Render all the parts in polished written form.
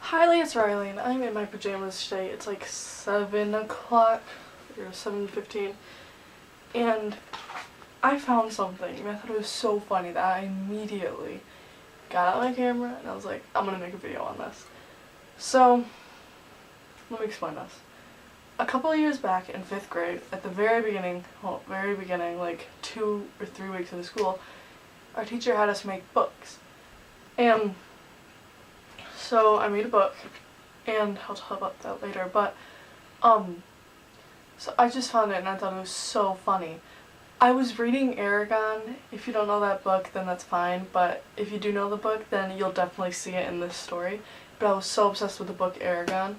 Hi, Lee, it's Riley, and I'm in my pajamas today. It's like 7 o'clock, or 7:15, and I found something, and I thought it was so funny that I immediately got out my camera, and I was like, I'm gonna make a video on this. So, let me explain this. A couple of years back in 5th grade, at the very beginning, like 2 or 3 weeks into school, our teacher had us make books. And so I made a book, and I'll talk about that later, but, so I just found it and I thought it was so funny. I was reading Eragon. If you don't know that book, then that's fine, but if you do know the book, then you'll definitely see it in this story. But I was so obsessed with the book Eragon,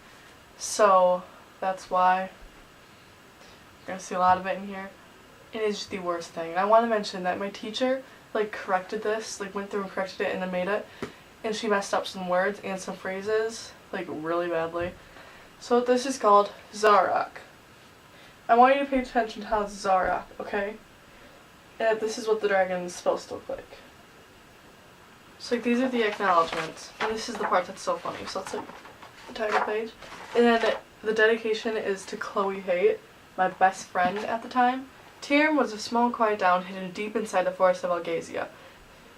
so that's why you're gonna see a lot of it in here. It is the worst thing. And I want to mention that my teacher, corrected this, went through and corrected it and then made it, and she messed up some words and some phrases, really badly. So this is called Zarok. I want you to pay attention to how it's Zarok, okay? And this is what the dragon is supposed to look like. So these are the acknowledgements, and this is the part that's so funny. So that's the title page. And then the dedication is to Chloe Haight, my best friend at the time. Tyr was a small quiet town hidden deep inside the forest of Algasia.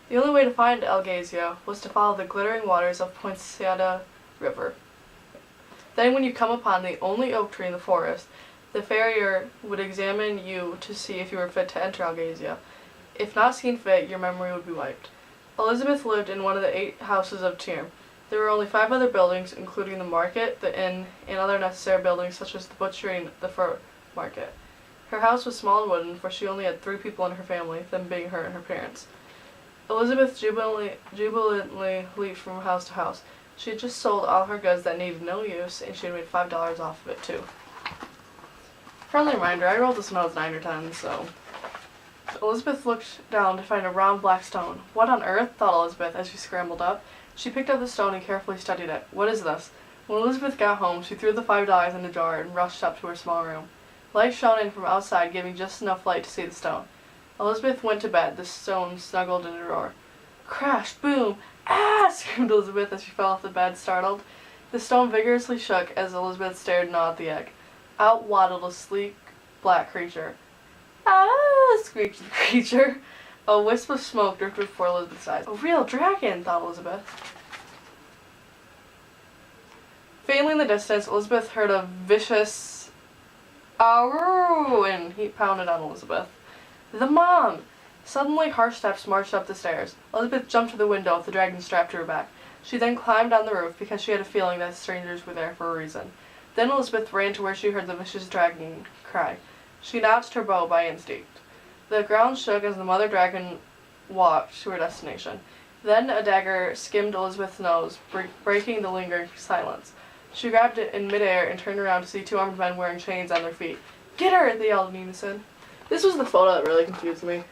The only way to find Algasia was to follow the glittering waters of Poinciana River. Then when you come upon the only oak tree in the forest, the farrier would examine you to see if you were fit to enter Algasia. If not seen fit, your memory would be wiped. Elizabeth lived in one of the 8 houses of Tyr. There were only 5 other buildings, including the market, the inn, and other necessary buildings such as the butchery and the fur market. Her house was small and wooden, for she only had 3 people in her family, them being her and her parents. Elizabeth jubilantly leaped from house to house. She had just sold all her goods that needed no use, and she had made $5 off of it, too. Friendly reminder, I wrote this when I was 9 or 10, so... Elizabeth looked down to find a round black stone. What on earth? Thought Elizabeth as she scrambled up. She picked up the stone and carefully studied it. What is this? When Elizabeth got home, she threw the $5 in a jar and rushed up to her small room. Light shone in from outside, giving just enough light to see the stone. Elizabeth went to bed, the stone snuggled in a drawer. Crash! Boom! Ah! Screamed Elizabeth as she fell off the bed, startled. The stone vigorously shook as Elizabeth stared and gnawed at the egg. Out waddled a sleek, black creature. Ah! Squeaked the creature. A wisp of smoke drifted before Elizabeth's eyes. A real dragon, thought Elizabeth. Faintly in the distance, Elizabeth heard a vicious "Aroo!" and he pounded on Elizabeth. The mom! Suddenly, harsh steps marched up the stairs. Elizabeth jumped to the window with the dragon strapped to her back. She then climbed on the roof because she had a feeling that strangers were there for a reason. Then Elizabeth ran to where she heard the vicious dragon cry. She notched her bow by instinct. The ground shook as the mother dragon walked to her destination. Then a dagger skimmed Elizabeth's nose, breaking the lingering silence. She grabbed it in midair and turned around to see 2 armed men wearing chains on their feet. Get her! They yelled in unison. This was the photo that really confused me.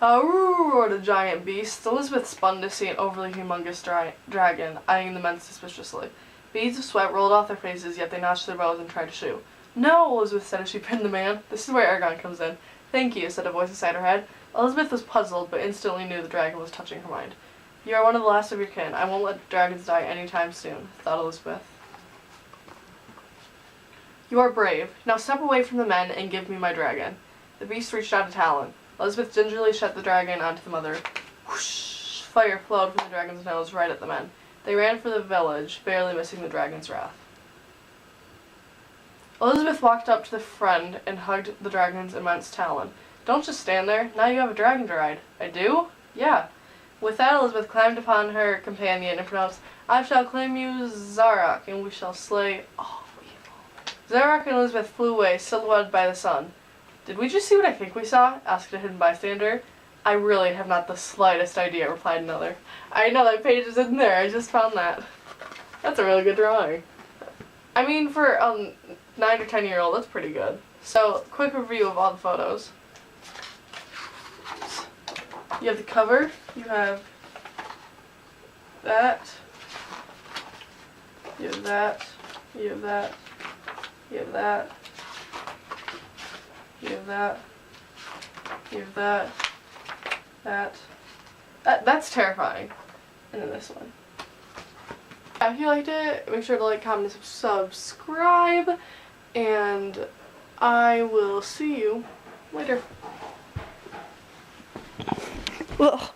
"Aroo!" roared a giant beast. Elizabeth spun to see an overly humongous dragon, eyeing the men suspiciously. Beads of sweat rolled off their faces, yet they notched their bows and tried to shoot. No, Elizabeth said as she pinned the man. This is where Eragon comes in. Thank you, said a voice inside her head. Elizabeth was puzzled, but instantly knew the dragon was touching her mind. You are one of the last of your kin. I won't let dragons die any time soon, thought Elizabeth. You are brave. Now step away from the men and give me my dragon. The beast reached out a talon. Elizabeth gingerly shut the dragon onto the mother. Whoosh! Fire flowed from the dragon's nose right at the men. They ran for the village, barely missing the dragon's wrath. Elizabeth walked up to the friend and hugged the dragon's immense talon. Don't just stand there. Now you have a dragon to ride. I do? Yeah. With that, Elizabeth climbed upon her companion and pronounced, I shall claim you, Zarok, and we shall slay all evil. Zarok and Elizabeth flew away, silhouetted by the sun. Did we just see what I think we saw? Asked a hidden bystander. I really have not the slightest idea, replied another. I know that page is in there. I just found that. That's a really good drawing. I mean, for 9 or 10-year-old, that's pretty good. So, quick review of all the photos. You have the cover, you have that, you have that, you have that, you have that, you have that, you have that, that's terrifying. And then this one. If you liked it, make sure to like, comment, and subscribe, and I will see you later. Ugh.